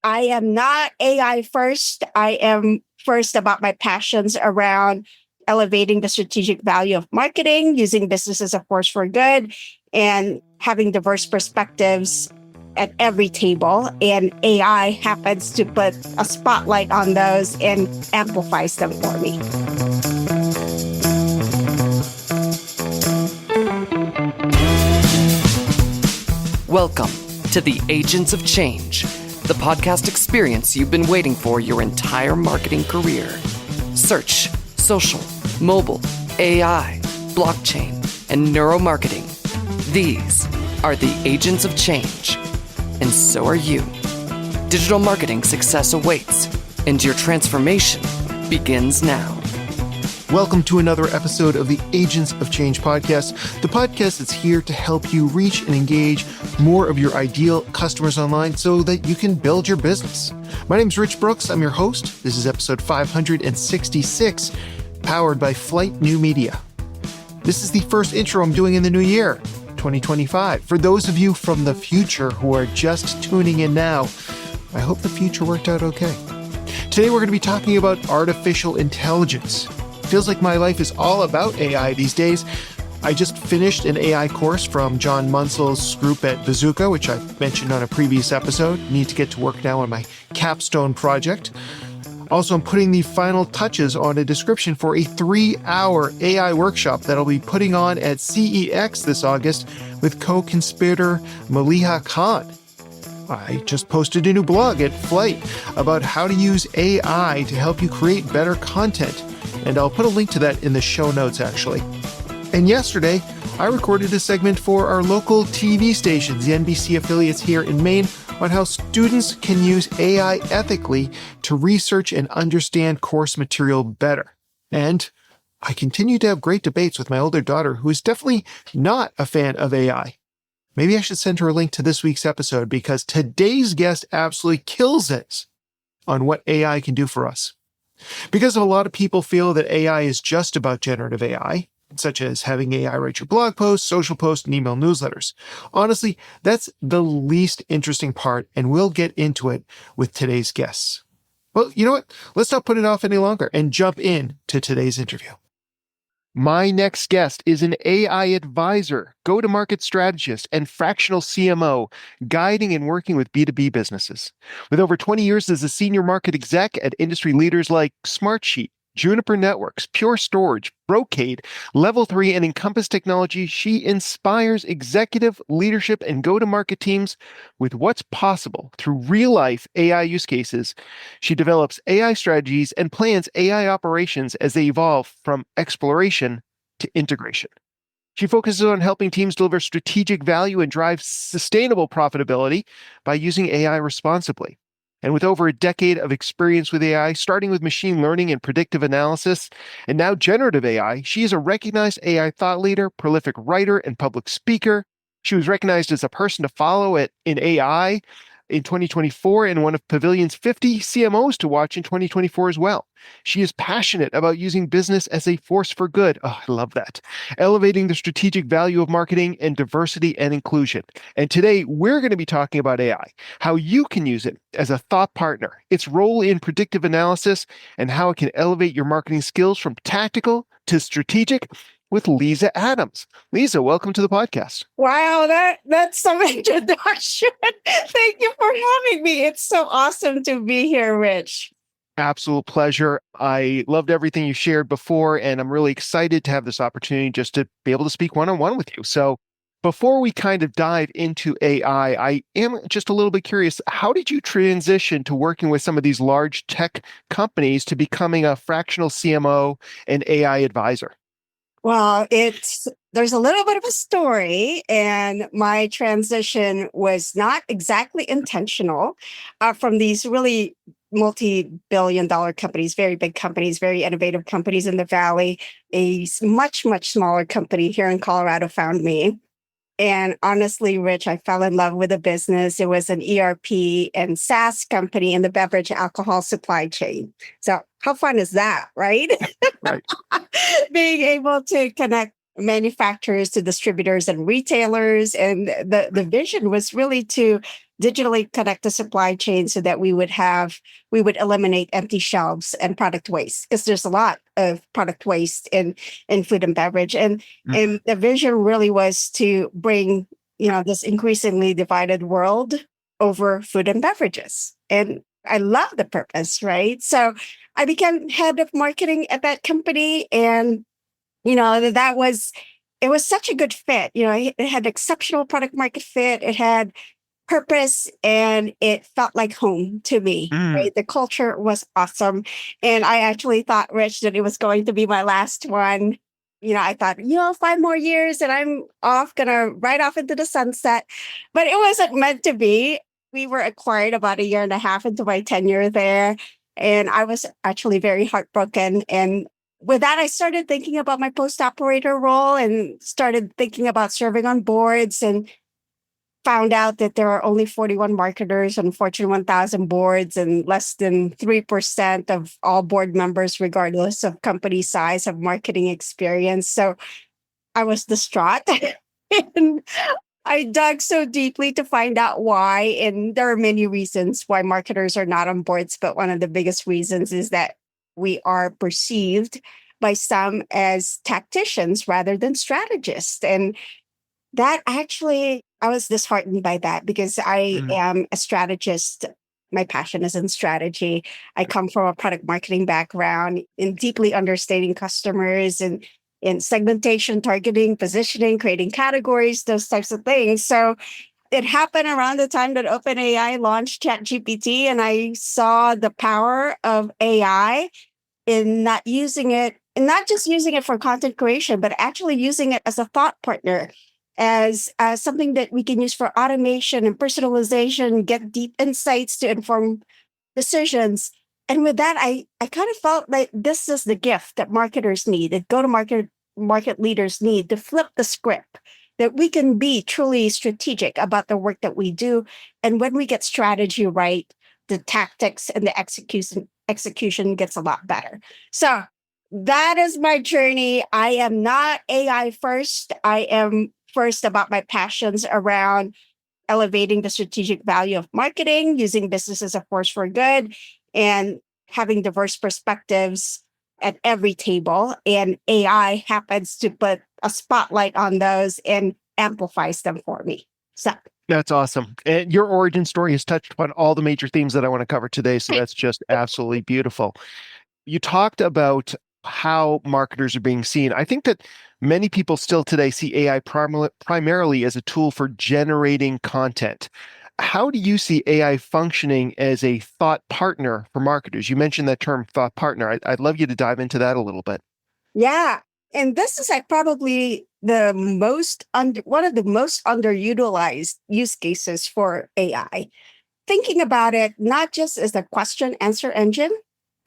I am not AI first. I am first about my passions around elevating the strategic value of marketing, using business as a force for good, and having diverse perspectives at every table. And AI happens to put a spotlight on those and amplifies them for me. Welcome to the Agents of Change, the podcast experience you've been waiting for your entire marketing career. Search, social, mobile, AI, blockchain, and neuromarketing. These are the Agents of Change, and so are you. Digital marketing success awaits, and your transformation begins now. Welcome to another episode of the Agents of Change podcast, the podcast that's here to help you reach and engage more of your ideal customers online so that you can build your business. My name is Rich Brooks. I'm your host. This is episode 566, powered by Flight New Media. This is the first intro I'm doing in the new year, 2025. For those of you from the future who are just tuning in now, I hope the future worked out okay. Today we're going to be talking about artificial intelligence. Feels like my life is all about AI these days. I just finished an AI course from John Munsell's group at Bazooka, which I mentioned on a previous episode. Need to get to work now on my capstone project. Also, I'm putting the final touches on a description for a 3-hour AI workshop that I'll be putting on at CEX this August with co-conspirator Maliha Khan. I just posted a new blog at Flight about how to use AI to help you create better content. And I'll put a link to that in the show notes, actually. And yesterday, I recorded a segment for our local TV stations, the NBC affiliates here in Maine, on how students can use AI ethically to research and understand course material better. And I continue to have great debates with my older daughter, who is definitely not a fan of AI. Maybe I should send her a link to this week's episode because today's guest absolutely kills it on what AI can do for us. Because a lot of people feel that AI is just about generative AI, such as having AI write your blog posts, social posts, and email newsletters. Honestly, that's the least interesting part, and we'll get into it with today's guests. Well, you know what? Let's not put it off any longer and jump in to today's interview. My next guest is an AI advisor, go-to-market strategist, and fractional CMO, guiding and working with B2B businesses. With over 20 years as a senior market exec at industry leaders like Smartsheet, Juniper Networks, Pure Storage, Brocade, Level 3, and Encompass Technology, she inspires executive, leadership, and go-to-market teams with what's possible through real-life AI use cases. She develops AI strategies and plans AI operations as they evolve from exploration to integration. She focuses on helping teams deliver strategic value and drive sustainable profitability by using AI responsibly. And with over a decade of experience with AI, starting with machine learning and predictive analysis, and now generative AI, she is a recognized AI thought leader, prolific writer, and public speaker. She was recognized as a person to follow in AI in 2024 and one of Pavilion's 50 CMOs to watch in 2024 as well. She is passionate about using business as a force for good. Oh, I love that. Elevating the strategic value of marketing and diversity and inclusion. And today we're going to be talking about AI, how you can use it as a thought partner, its role in predictive analysis, and how it can elevate your marketing skills from tactical to strategic with Liza Adams. Liza, welcome to the podcast. Wow, that's some introduction. Thank you for having me. It's so awesome to be here, Rich. Absolute pleasure. I loved everything you shared before, and I'm really excited to have this opportunity just to be able to speak one-on-one with you. So before we kind of dive into AI, I am just a little bit curious, how did you transition to working with some of these large tech companies to becoming a fractional CMO and AI advisor? Well, there's a little bit of a story, and my transition was not exactly intentional from these really multi-billion-dollar companies, very big companies, very innovative companies in the Valley. A much, much smaller company here in Colorado found me. And honestly, Rich, I fell in love with the business. It was an ERP and SaaS company in the beverage alcohol supply chain. So how fun is that, right? Right. Being able to connect manufacturers to distributors and retailers. And the vision was really to digitally connect the supply chain so that we would eliminate empty shelves and product waste, because there's a lot of product waste in food and beverage. And the vision really was to bring, this increasingly divided world over food and beverages. And I love the purpose, right? So I became head of marketing at that company. And, it was such a good fit. It had exceptional product market fit. It had purpose, and it felt like home to me, Mm. right? The culture was awesome. And I actually thought, Rich, that it was going to be my last one. I thought, 5 more years and I'm gonna ride off into the sunset. But it wasn't meant to be. We were acquired about a year and a half into my tenure there. And I was actually very heartbroken. And with that, I started thinking about my post operator role and started thinking about serving on boards, and found out that there are only 41 marketers on Fortune 1000 boards, and less than 3% of all board members, regardless of company size, have marketing experience. So I was distraught. And I dug so deeply to find out why. And there are many reasons why marketers are not on boards, but one of the biggest reasons is that we are perceived by some as tacticians rather than strategists. And that actually, I was disheartened by that, because I Mm. am a strategist. My passion is in strategy. I come from a product marketing background in deeply understanding customers and in segmentation, targeting, positioning, creating categories, those types of things. So it happened around the time that OpenAI launched ChatGPT, and I saw the power of AI in not just using it for content creation, but actually using it as a thought partner, as something that we can use for automation and personalization, get deep insights to inform decisions. And with that, I kind of felt like this is the gift that marketers need, that market leaders need, to flip the script, that we can be truly strategic about the work that we do. And when we get strategy right, the tactics and the execution gets a lot better. So that is my journey. I am not AI first. I am first about my passions around elevating the strategic value of marketing, using business as a force for good, and having diverse perspectives at every table. And AI happens to put a spotlight on those and amplifies them for me. So That's awesome. And your origin story has touched upon all the major themes that I want to cover today. So that's just absolutely beautiful. You talked about how marketers are being seen. I think that many people still today see AI primarily as a tool for generating content. How do you see AI functioning as a thought partner for marketers? You mentioned that term thought partner. I'd love you to dive into that a little bit. yeah. And this is like probably one of the most underutilized use cases for AI. Thinking about it not just as a question answer engine,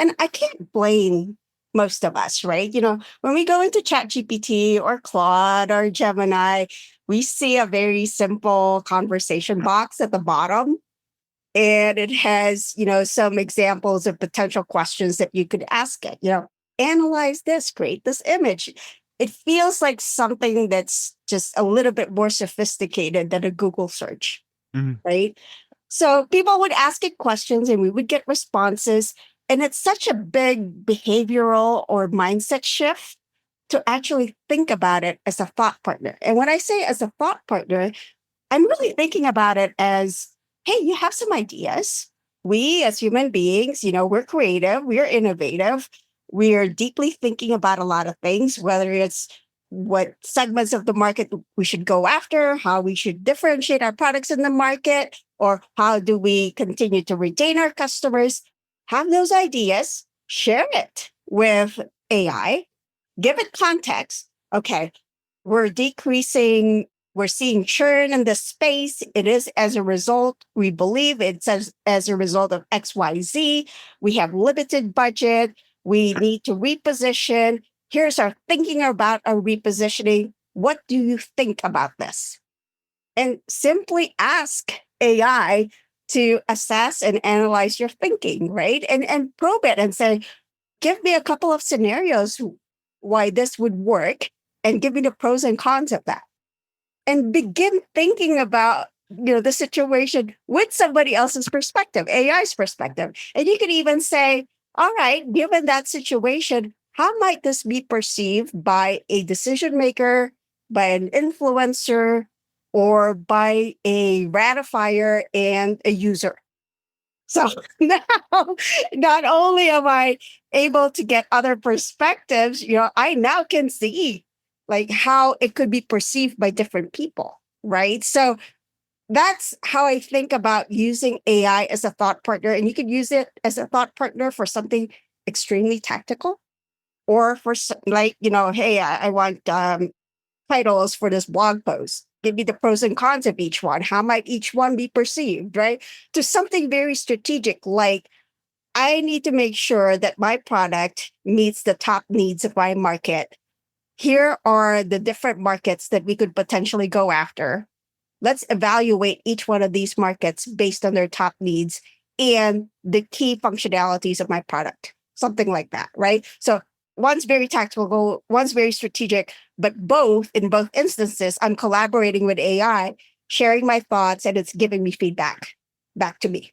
and I can't blame most of us, right? When we go into ChatGPT or Claude or Gemini, we see a very simple conversation box at the bottom, and it has, some examples of potential questions that you could ask it. Analyze this, create this image. It feels like something that's just a little bit more sophisticated than a Google search, Mhm. right? So people would ask it questions and we would get responses. And it's such a big behavioral or mindset shift to actually think about it as a thought partner. And when I say as a thought partner, I'm really thinking about it as, hey, you have some ideas. We as human beings, we're creative, we're innovative, we are deeply thinking about a lot of things, whether it's what segments of the market we should go after, how we should differentiate our products in the market, or how do we continue to retain our customers. Have those ideas, share it with AI, give it context. Okay, we're decreasing, we're seeing churn in the space. It is as a result, we believe it's as a result of XYZ. We have limited budget. We need to reposition. Here's our thinking about our repositioning. What do you think about this? And simply ask AI to assess and analyze your thinking, right? And probe it and say, give me a couple of scenarios why this would work, and give me the pros and cons of that. And begin thinking about the situation with somebody else's perspective, AI's perspective. And you could even say, all right, given that situation, how might this be perceived by a decision maker, by an influencer, or by a ratifier and a user? So now, not only am I able to get other perspectives, I now can see like how it could be perceived by different people, right? So that's how I think about using AI as a thought partner. And you could use it as a thought partner for something extremely tactical, or for like, hey, I want titles for this blog post. Give me the pros and cons of each one. How might each one be perceived, right? To something very strategic, like I need to make sure that my product meets the top needs of my market. Here are the different markets that we could potentially go after. Let's evaluate each one of these markets based on their top needs and the key functionalities of my product. Something like that, right? So one's very tactical, one's very strategic, but in both instances, I'm collaborating with AI, sharing my thoughts, and it's giving me feedback back to me.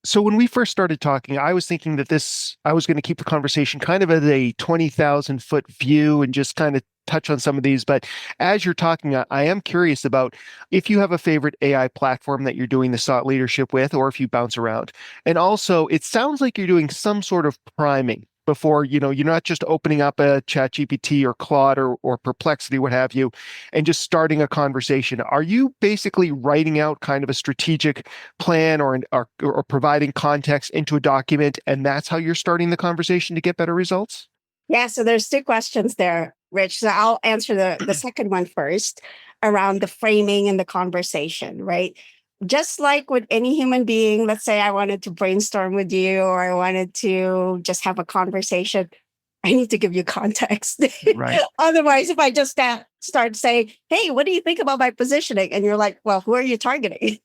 So when we first started talking, I was thinking that I was going to keep the conversation kind of at a 20,000 foot view and just kind of touch on some of these. But as you're talking, I am curious about if you have a favorite AI platform that you're doing the thought leadership with, or if you bounce around. And also, it sounds like you're doing some sort of priming before, you're not just opening up a ChatGPT or Claude or Perplexity, what have you, and just starting a conversation. Are you basically writing out kind of a strategic plan or providing context into a document, and that's how you're starting the conversation to get better results? Yeah, so there's two questions there, Rich. So I'll answer the second one first around the framing and the conversation, right? Just like with any human being, let's say I wanted to brainstorm with you or I wanted to just have a conversation, I need to give you context. Right. Otherwise, if I just start saying, hey, what do you think about my positioning? And you're like, well, who are you targeting?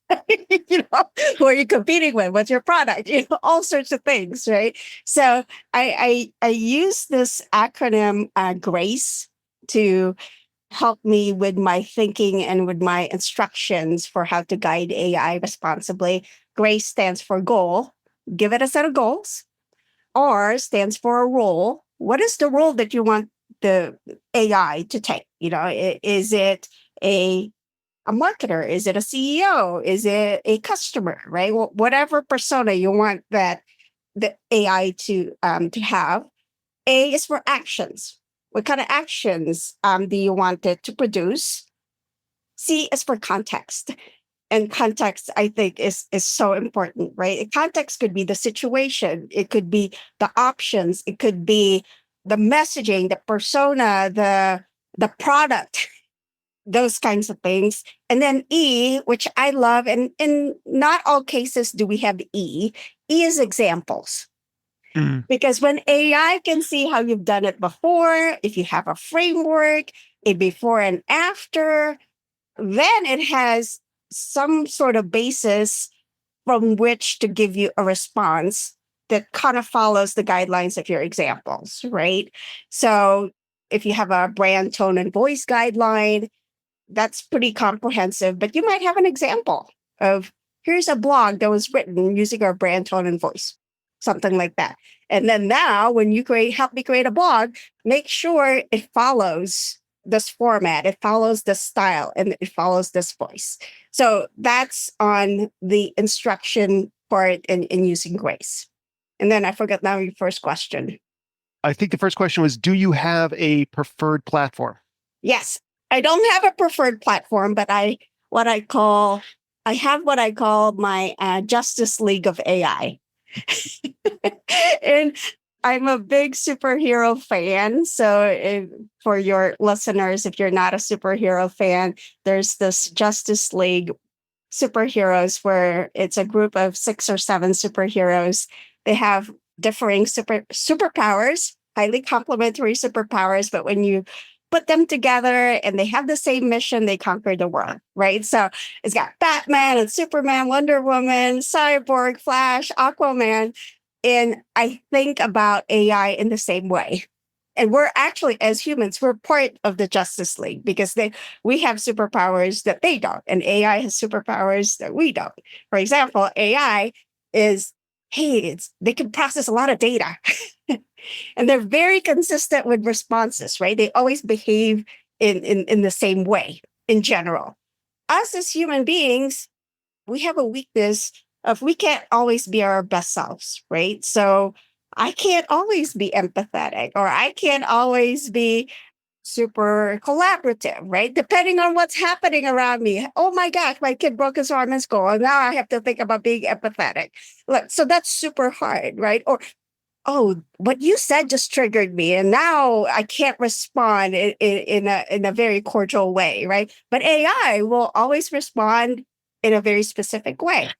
Who are you competing with? What's your product? All sorts of things, right? So I use this acronym GRACE to help me with my thinking and with my instructions for how to guide AI responsibly. GRACE stands for goal. Give it a set of goals. R stands for a role. What is the role that you want the AI to take? Is it a marketer? Is it a CEO? Is it a customer? Right? Well, whatever persona you want the AI to have. A is for actions. What kind of actions do you want it to produce? C is for context. And context, I think, is so important, right? Context could be the situation. It could be the options. It could be the messaging, the persona, the product, those kinds of things. And then E, which I love, and in not all cases do we have E. E is examples. Because when AI can see how you've done it before, if you have a framework, a before and after, then it has some sort of basis from which to give you a response that kind of follows the guidelines of your examples, right? So if you have a brand tone and voice guideline, that's pretty comprehensive, but you might have an example of here's a blog that was written using our brand tone and voice, something like that. And then now when you help me create a blog, make sure it follows this format, it follows this style, and it follows this voice. So that's on the instruction part in using GRACE. And then I forgot now your first question. I think the first question was, do you have a preferred platform? Yes, I don't have a preferred platform, but I have what I call my Justice League of AI. And I'm a big superhero fan. So for your listeners, if you're not a superhero fan, there's this Justice League superheroes where it's a group of 6 or 7 superheroes. They have differing superpowers, highly complementary superpowers, but when you put them together and they have the same mission, they conquer the world, right? So it's got Batman and Superman, Wonder Woman, Cyborg, Flash, Aquaman. And I think about AI in the same way. And we're actually, as humans, we're part of the Justice League because we have superpowers that they don't, and AI has superpowers that we don't. For example, AI is, hey, they can process a lot of data, and they're very consistent with responses, right? They always behave in the same way in general. Us as human beings, we have a weakness of we can't always be our best selves, right? So I can't always be empathetic, or I can't always be super collaborative, right? Depending on what's happening around me. Oh my gosh, my kid broke his arm in school, and now I have to think about being empathetic. Look, so that's super hard, right? Or oh, what you said just triggered me, and now I can't respond in a very cordial way, right? But AI will always respond in a very specific way.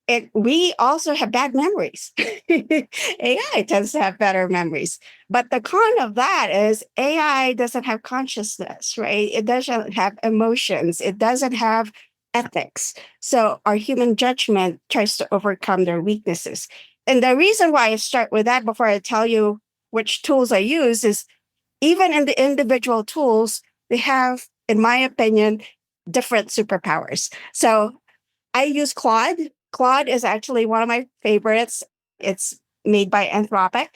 And we also have bad memories. AI tends to have better memories. But the con of that is AI doesn't have consciousness, right? It doesn't have emotions. It doesn't have ethics. So our human judgment tries to overcome their weaknesses. And the reason why I start with that before I tell you which tools I use is even in the individual tools, they have, in my opinion, different superpowers. So I use Claude. Claude is actually one of my favorites. It's made by Anthropic.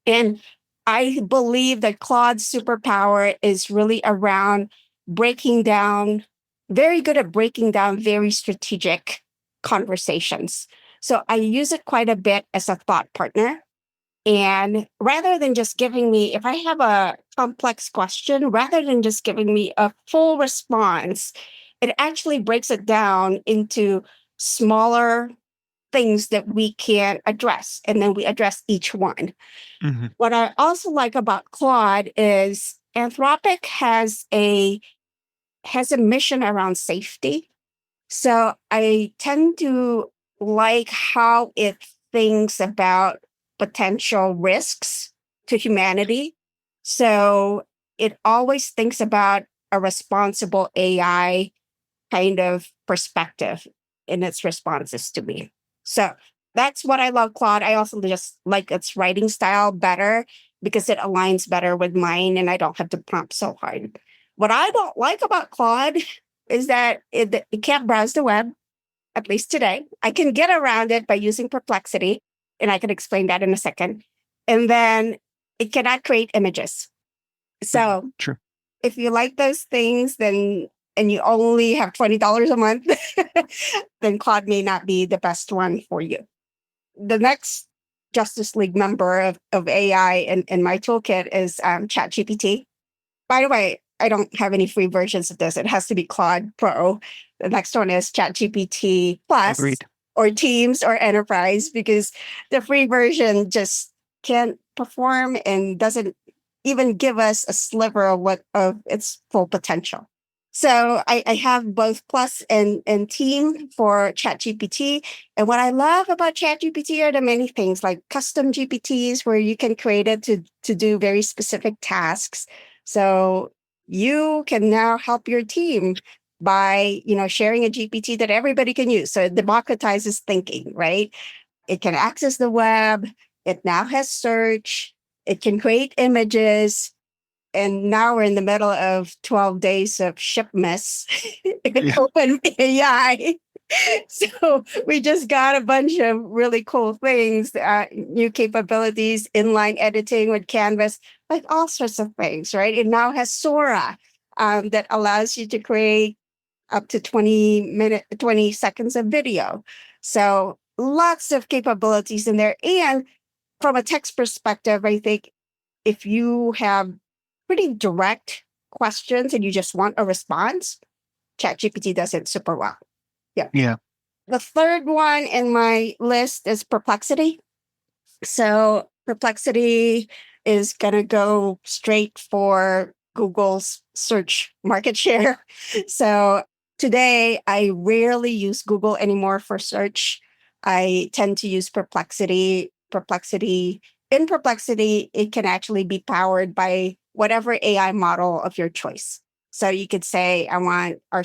And I believe that Claude's superpower is really around breaking down, very good at breaking down very strategic conversations. So I use it quite a bit as a thought partner. And rather than just giving me, if I have a complex question, rather than just giving me a full response, it actually breaks it down into smaller things that we can address. And then we address each one. Mhm. What I also like about Claude is Anthropic has a mission around safety. So I tend to like how it thinks about potential risks to humanity. So it always thinks about a responsible AI kind of perspective in its responses to me. So that's what I love, Claude. I also just like its writing style better because it aligns better with mine and I don't have to prompt so hard. What I don't like about Claude is that it can't browse the web, at least today. I can get around it by using Perplexity, and I can explain that in a second. And then it cannot create images. So True. if you like those things, then and you only have $20 a month, then Claude may not be the best one for you. The next Justice League member of AI in my toolkit is ChatGPT. By the way, I don't have any free versions of this. It has to be Claude Pro. The next one is ChatGPT Plus Agreed. or Teams or Enterprise because the free version just can't perform and doesn't even give us a sliver of its full potential. So I have both Plus and Team for ChatGPT. And what I love about ChatGPT are the many things like custom GPTs where you can create it to do very specific tasks. So you can now help your team by, sharing a GPT that everybody can use. So it democratizes thinking, right? It can access the web. It now has search. It can create images. And now we're in the middle of 12 days of shipmess in Yeah. open AI. So we just got a bunch of really cool things, new capabilities, inline editing with Canvas, like all sorts of things, right? It now has Sora that allows you to create up to 20 seconds of video. So lots of capabilities in there. And from a text perspective, I think if you have pretty direct questions and you just want a response, ChatGPT does it super well. Yeah. Yeah. The third one in my list is Perplexity. So Perplexity is going to go straight for Google's search market share. So today, I rarely use Google anymore for search. I tend to use Perplexity. In Perplexity, it can actually be powered by whatever AI model of your choice. So you could say, I want our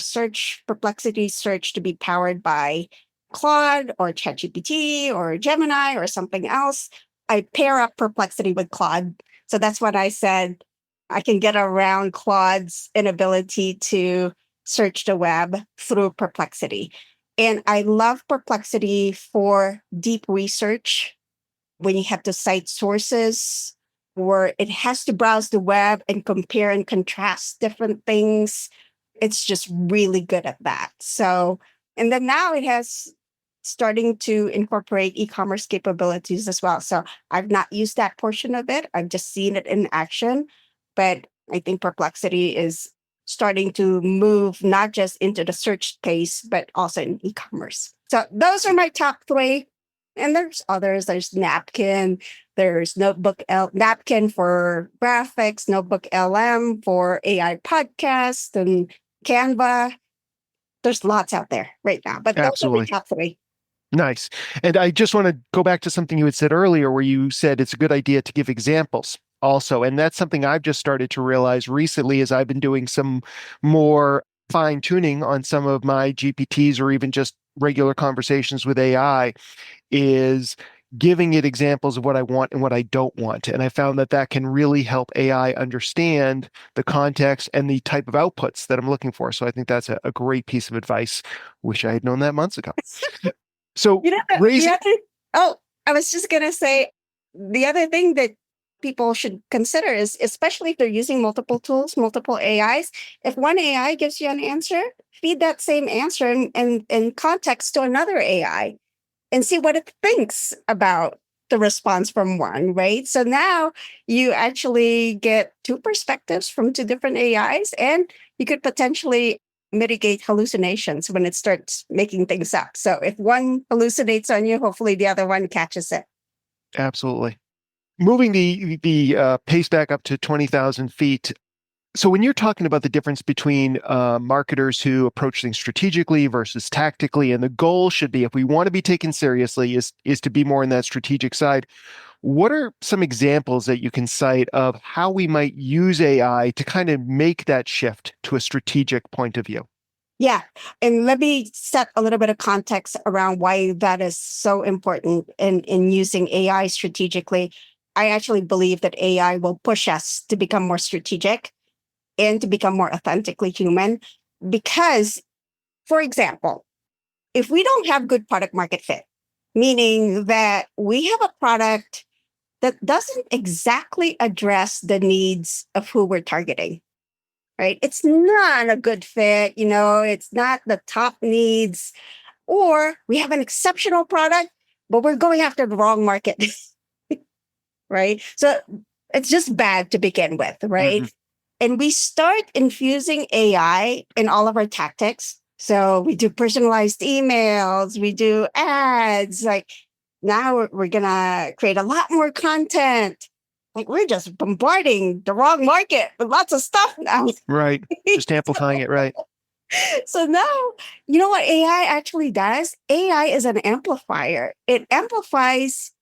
Perplexity search to be powered by Claude or ChatGPT or Gemini or something else. I pair up Perplexity with Claude. So that's what I said. I can get around Claude's inability to search the web through Perplexity. And I love Perplexity for deep research when you have to cite sources, or it has to browse the web and compare and contrast different things. It's just really good at that. So, and then now it has starting to incorporate e-commerce capabilities as well. So I've not used that portion of it. I've just seen it in action, but I think Perplexity is starting to move not just into the search space, but also in e-commerce. So those are my top three. And there's others. There's Napkin. There's Napkin for graphics, Notebook LM for AI podcast, and Canva. There's lots out there right now, but those are my Absolutely. top three. Nice. And I just want to go back to something you had said earlier, where you said it's a good idea to give examples also. And that's something I've just started to realize recently as I've been doing some more fine tuning on some of my GPTs or even just regular conversations with AI, is giving it examples of what I want and what I don't want. And I found that that can really help AI understand the context and the type of outputs that I'm looking for. So I think that's a great piece of advice. Wish I had known that months ago. So You know, raising, I was just going to say the other thing that people should consider is, especially if they're using multiple tools, multiple AIs, if one AI gives you an answer, feed that same answer in context to another AI and see what it thinks about the response from one, right? So now you actually get two perspectives from two different AIs, and you could potentially mitigate hallucinations when it starts making things up. So if one hallucinates on you, hopefully the other one catches it. absolutely. Moving the pace back up to 20,000 feet. So when you're talking about the difference between marketers who approach things strategically versus tactically, and the goal should be, if we want to be taken seriously, is to be more in that strategic side. What are some examples that you can cite of how we might use AI to kind of make that shift to a strategic point of view? Yeah. And let me set a little bit of context around why that is so important in using AI strategically. I actually believe that AI will push us to become more strategic and to become more authentically human. Because, for example, if we don't have good product market fit, meaning that we have a product that doesn't exactly address the needs of who we're targeting, right? It's not a good fit, it's not the top needs, or we have an exceptional product, but we're going after the wrong market, right? So it's just bad to begin with, right? Mm-hmm. And we start infusing AI in all of our tactics. So we do personalized emails, we do ads. Like now we're going to create a lot more content. Like we're just bombarding the wrong market with lots of stuff now. Right. Just amplifying it, right? So now, you know what AI actually does? AI is an amplifier. It amplifies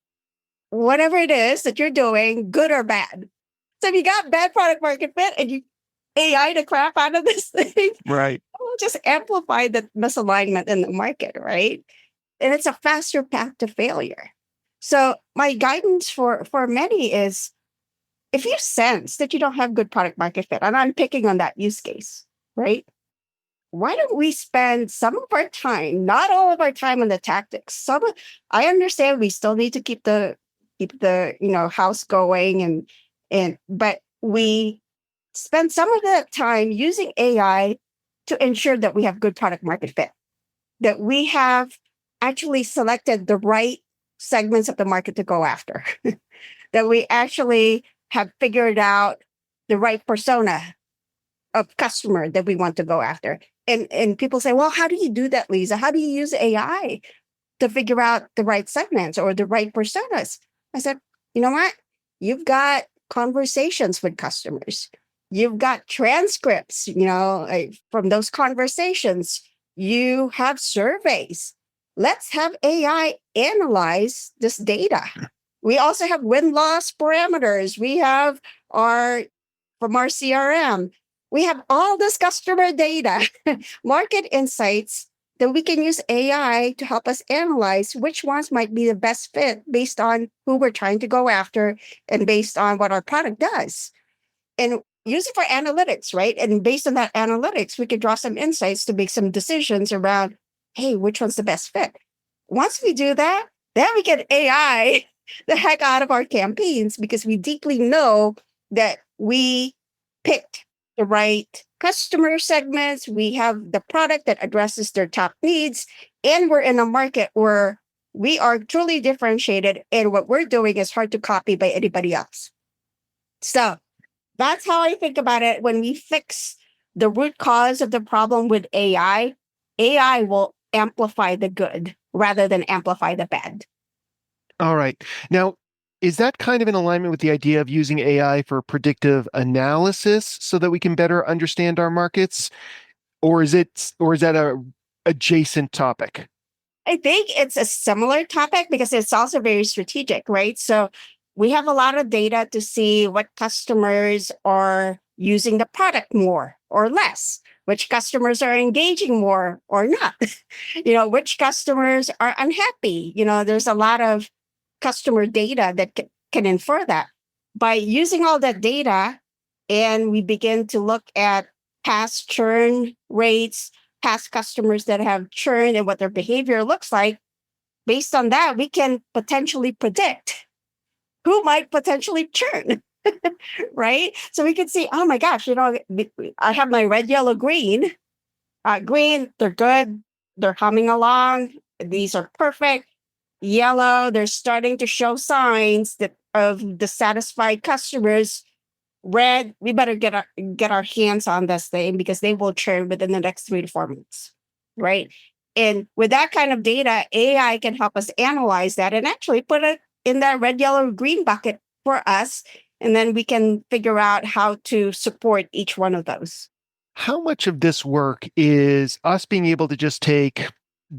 whatever it is that you're doing, good or bad. So if you got bad product market fit and you AI the crap out of this thing, Right. will just amplify the misalignment in the market, right? And it's a faster path to failure. So my guidance for many is, if you sense that you don't have good product market fit, and I'm picking on that use case, right? Why don't we spend some of our time, not all of our time, on the tactics? I understand we still need to keep the house going, but we spend some of that time using AI to ensure that we have good product market fit, that we have actually selected the right segments of the market to go after, that we actually have figured out the right persona of customer that we want to go after. And people say, well, how do you do that, Liza? How do you use AI to figure out the right segments or the right personas? I said, you know what? You've got conversations with customers. You've got transcripts, from those conversations. You have surveys. Let's have AI analyze this data. We also have win-loss parameters. We have from our CRM. We have all this customer data, market insights then we can use AI to help us analyze which ones might be the best fit based on who we're trying to go after and based on what our product does. And use it for analytics, right? And based on that analytics, we can draw some insights to make some decisions around, hey, which one's the best fit? Once we do that, then we can AI the heck out of our campaigns because we deeply know that we picked the right customer segments. We have the product that addresses their top needs. And we're in a market where we are truly differentiated. And what we're doing is hard to copy by anybody else. So that's how I think about it. When we fix the root cause of the problem with AI will amplify the good rather than amplify the bad. All right. Now, is that kind of in alignment with the idea of using AI for predictive analysis so that we can better understand our markets? Or is that a adjacent topic? I think it's a similar topic because it's also very strategic, right? So we have a lot of data to see what customers are using the product more or less, which customers are engaging more or not, which customers are unhappy. There's a lot of customer data that can infer that. By using all that data, and we begin to look at past churn rates, past customers that have churned and what their behavior looks like, based on that, we can potentially predict who might potentially churn, right? So we can see, oh my gosh, I have my red, yellow, green. Green, they're good. They're humming along. These are perfect. Yellow, they're starting to show signs of dissatisfied customers. Red, we better get our hands on this thing because they will churn within the next 3 to 4 months, right? And with that kind of data, AI can help us analyze that and actually put it in that red, yellow, green bucket for us. And then we can figure out how to support each one of those. How much of this work is us being able to just take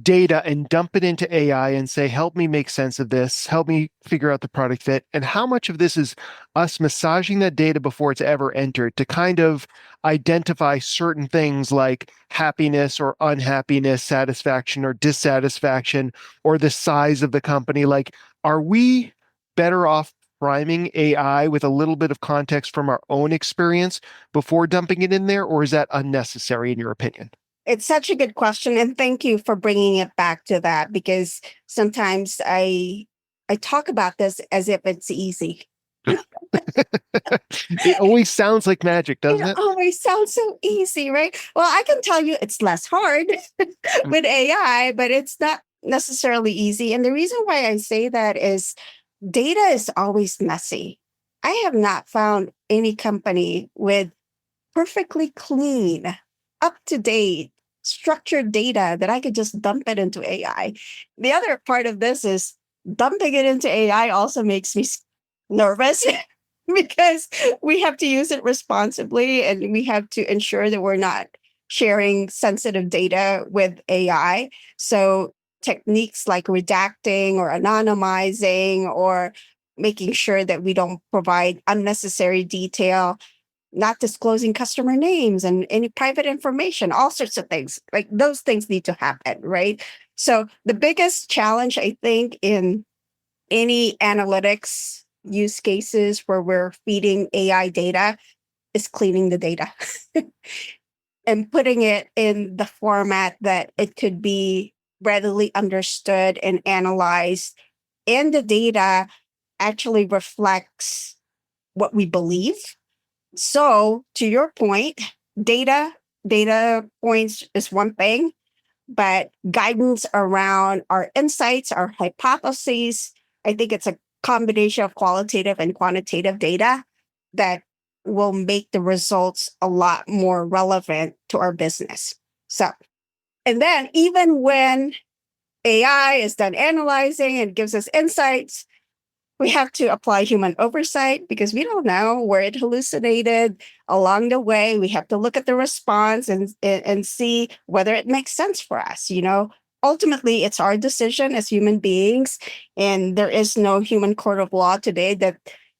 data and dump it into AI and say, help me make sense of this, help me figure out the product fit? And how much of this is us massaging that data before it's ever entered to kind of identify certain things like happiness or unhappiness, satisfaction or dissatisfaction, or the size of the company? Like, are we better off priming AI with a little bit of context from our own experience before dumping it in there, or is that unnecessary in your opinion? It's such a good question. And thank you for bringing it back to that, because sometimes I talk about this as if it's easy. It always sounds like magic, doesn't it? Always sounds so easy, right? Well, I can tell you it's less hard with AI, but it's not necessarily easy. And the reason why I say that is data is always messy. I have not found any company with perfectly clean, up to date, structured data that I could just dump it into AI. The other part of this is dumping it into AI also makes me nervous because we have to use it responsibly and we have to ensure that we're not sharing sensitive data with AI. So techniques like redacting or anonymizing or making sure that we don't provide unnecessary detail, not disclosing customer names and any private information, all sorts of things. Like those things need to happen, right? So the biggest challenge, I think, in any analytics use cases where we're feeding AI data is cleaning the data and putting it in the format that it could be readily understood and analyzed. And the data actually reflects what we believe. So to your point, data points is one thing, but guidance around our insights, our hypotheses, I think it's a combination of qualitative and quantitative data that will make the results a lot more relevant to our business. So, and then even when AI is done analyzing and gives us insights, we have to apply human oversight because we don't know where it hallucinated along the way. We have to look at the response and see whether it makes sense for us. Ultimately, it's our decision as human beings. And there is no human court of law today that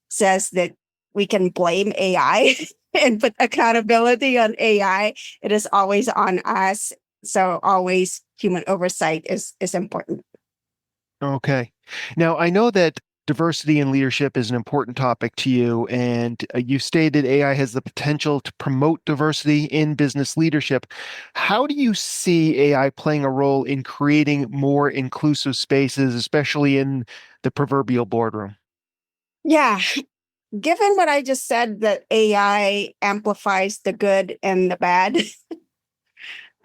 says that we can blame AI and put accountability on AI. It is always on us So always human oversight is important. Okay. Now, I know that diversity in leadership is an important topic to you, and you stated AI has the potential to promote diversity in business leadership. How do you see AI playing a role in creating more inclusive spaces, especially in the proverbial boardroom? Yeah. Given what I just said, that AI amplifies the good and the bad,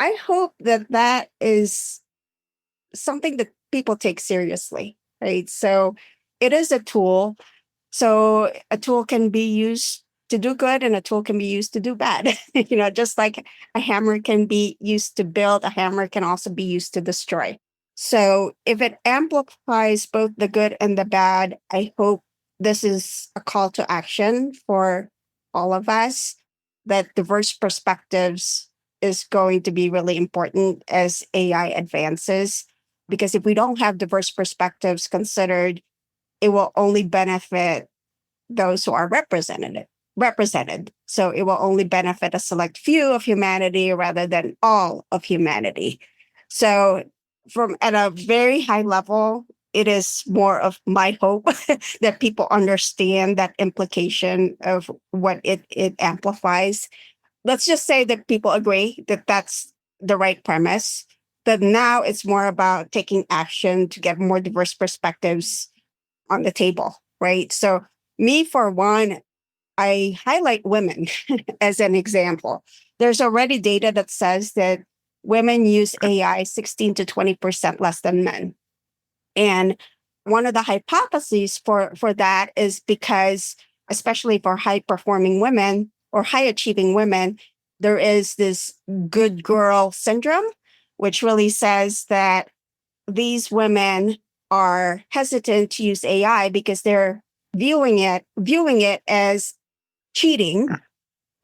I hope that that is something that people take seriously, right? So it is a tool. So a tool can be used to do good and a tool can be used to do bad. Just like a hammer can be used to build, a hammer can also be used to destroy. So if it amplifies both the good and the bad, I hope this is a call to action for all of us, that diverse perspectives is going to be really important as AI advances. Because if we don't have diverse perspectives considered, it will only benefit those who are represented. So it will only benefit a select few of humanity rather than all of humanity. So from at a very high level, it is more of my hope that people understand that implication of what it amplifies. Let's just say that people agree that that's the right premise. But now it's more about taking action to get more diverse perspectives on the table, right? So, me, for one, I highlight women as an example. There's already data that says that women use AI 16 to 20% less than men. And one of the hypotheses for that is because, especially for high performing women or high achieving women, there is this good girl syndrome, which really says that these women are hesitant to use AI because they're viewing it as cheating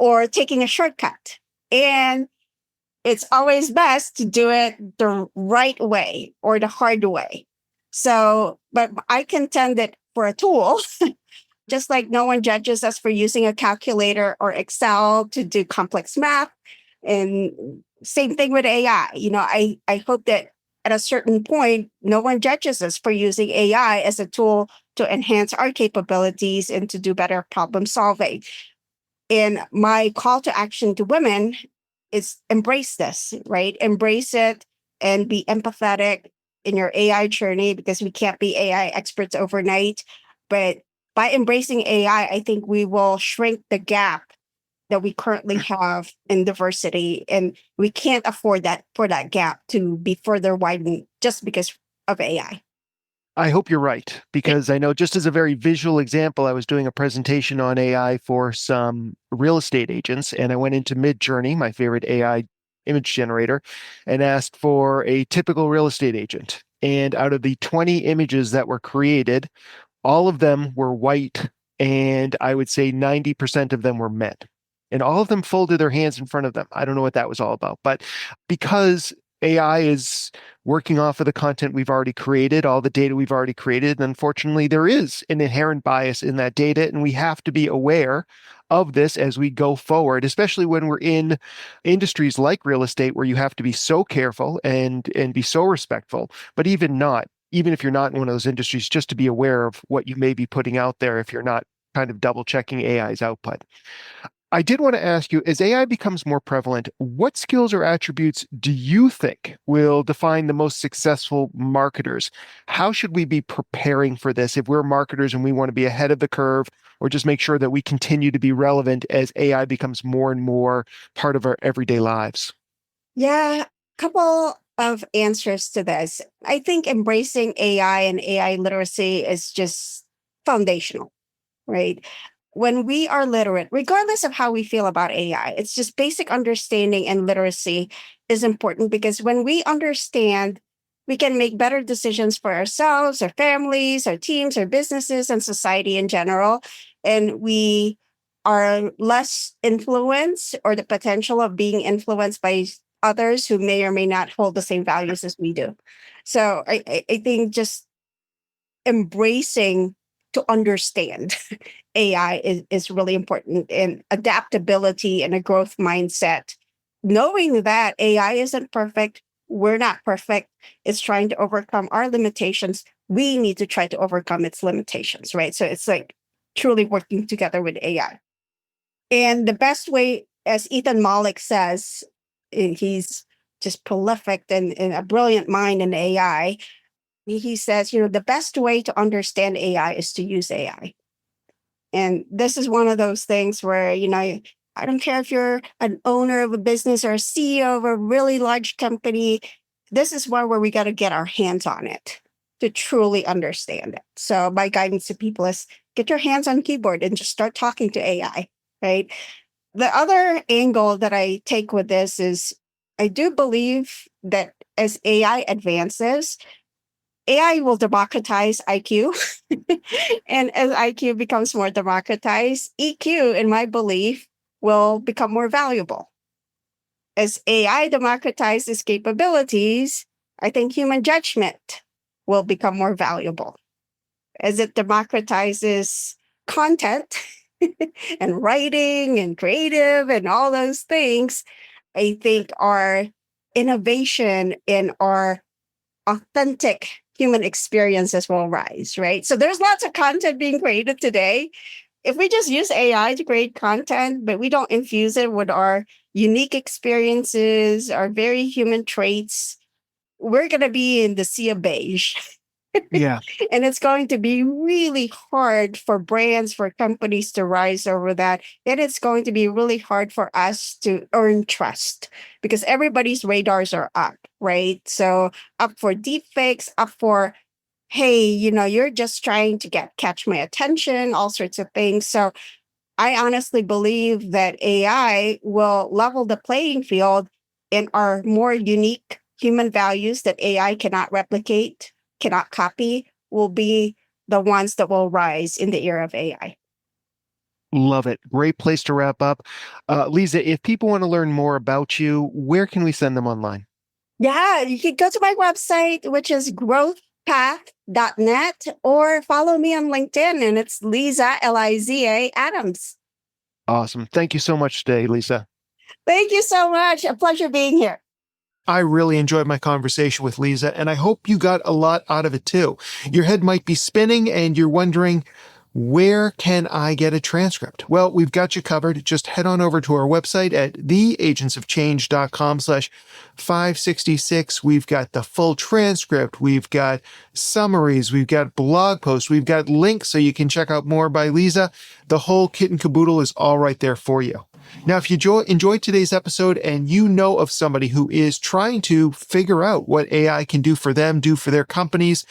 or taking a shortcut. And it's always best to do it the right way or the hard way. So, but I contend that for a tool, just like no one judges us for using a calculator or Excel to do complex math, and same thing with AI. I hope that at a certain point, no one judges us for using AI as a tool to enhance our capabilities and to do better problem solving. And my call to action to women is embrace this, right? Embrace it and be empathetic in your AI journey, because we can't be AI experts overnight. But by embracing AI, I think we will shrink the gap that we currently have in diversity. And we can't afford that for that gap to be further widened just because of AI. I hope you're right, because I know, just as a very visual example, I was doing a presentation on AI for some real estate agents, and I went into Midjourney, my favorite AI image generator, and asked for a typical real estate agent. And out of the 20 images that were created, all of them were white, and I would say 90% of them were men. And all of them folded their hands in front of them. I don't know what that was all about, but because AI is working off of the content we've already created, all the data we've already created, and unfortunately, there is an inherent bias in that data, and we have to be aware of this as we go forward, especially when we're in industries like real estate, where you have to be so careful and be so respectful. But even if you're not in one of those industries, just to be aware of what you may be putting out there if you're not kind of double checking AI's output. I did want to ask you, as AI becomes more prevalent, what skills or attributes do you think will define the most successful marketers? How should we be preparing for this if we're marketers and we want to be ahead of the curve, or just make sure that we continue to be relevant as AI becomes more and more part of our everyday lives? Yeah, couple of answers to this. I think embracing AI and AI literacy is just foundational, right? When we are literate, regardless of how we feel about AI, it's just basic understanding and literacy is important, because when we understand, we can make better decisions for ourselves, our families, our teams, our businesses, and society in general. And we are less influenced, or the potential of being influenced by others who may or may not hold the same values as we do. So I think just embracing to understand AI is really important, and adaptability and a growth mindset knowing that AI isn't perfect, we're not perfect, it's trying to overcome our limitations. We need to try to overcome its limitations, right? So it's like truly working together with AI. And the best way, as Ethan Malik says, he's just prolific and a brilliant mind in AI. He says, the best way to understand AI is to use AI. And this is one of those things where, I don't care if you're an owner of a business or a CEO of a really large company. This is one where we got to get our hands on it to truly understand it. So my guidance to people is get your hands on keyboard and just start talking to AI, right? The other angle that I take with this is I do believe that as AI advances, AI will democratize IQ. And as IQ becomes more democratized, EQ, in my belief, will become more valuable. As AI democratizes capabilities, I think human judgment will become more valuable. As it democratizes content and writing and creative and all those things, I think our innovation and our authentic human experiences will rise, right? So there's lots of content being created today. If we just use AI to create content, but we don't infuse it with our unique experiences, our very human traits, we're going to be in the sea of beige. Yeah. And it's going to be really hard for brands, for companies to rise over that. And it's going to be really hard for us to earn trust because everybody's radars are up, right? So up for deepfakes, up for, hey, you're just trying to catch my attention, all sorts of things. So I honestly believe that AI will level the playing field in our more unique human values that AI cannot replicate, cannot copy, will be the ones that will rise in the era of AI. Love it. Great place to wrap up. Liza, if people want to learn more about you, where can we send them online? Yeah, you can go to my website, which is growthpath.net, or follow me on LinkedIn, and it's Liza, Liza Adams. Awesome. Thank you so much today, Liza. Thank you so much. A pleasure being here. I really enjoyed my conversation with Liza, and I hope you got a lot out of it too. Your head might be spinning and you're wondering, where can I get a transcript? Well, we've got you covered. Just head on over to our website at theagentsofchange.com/566. We've got the full transcript. We've got summaries. We've got blog posts. We've got links so you can check out more by Liza. The whole kit and caboodle is all right there for you. Now, if you enjoyed today's episode and you know of somebody who is trying to figure out what AI can do for them, do for their companies,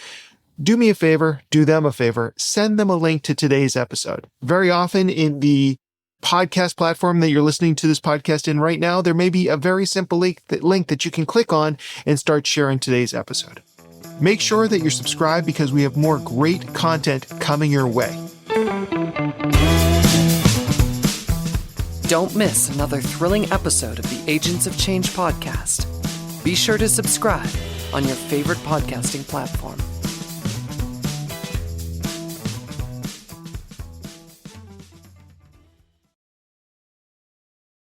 do me a favor, do them a favor, send them a link to today's episode. Very often in the podcast platform that you're listening to this podcast in right now, there may be a very simple link that you can click on and start sharing today's episode. Make sure that you're subscribed because we have more great content coming your way. Don't miss another thrilling episode of the Agents of Change podcast. Be sure to subscribe on your favorite podcasting platform.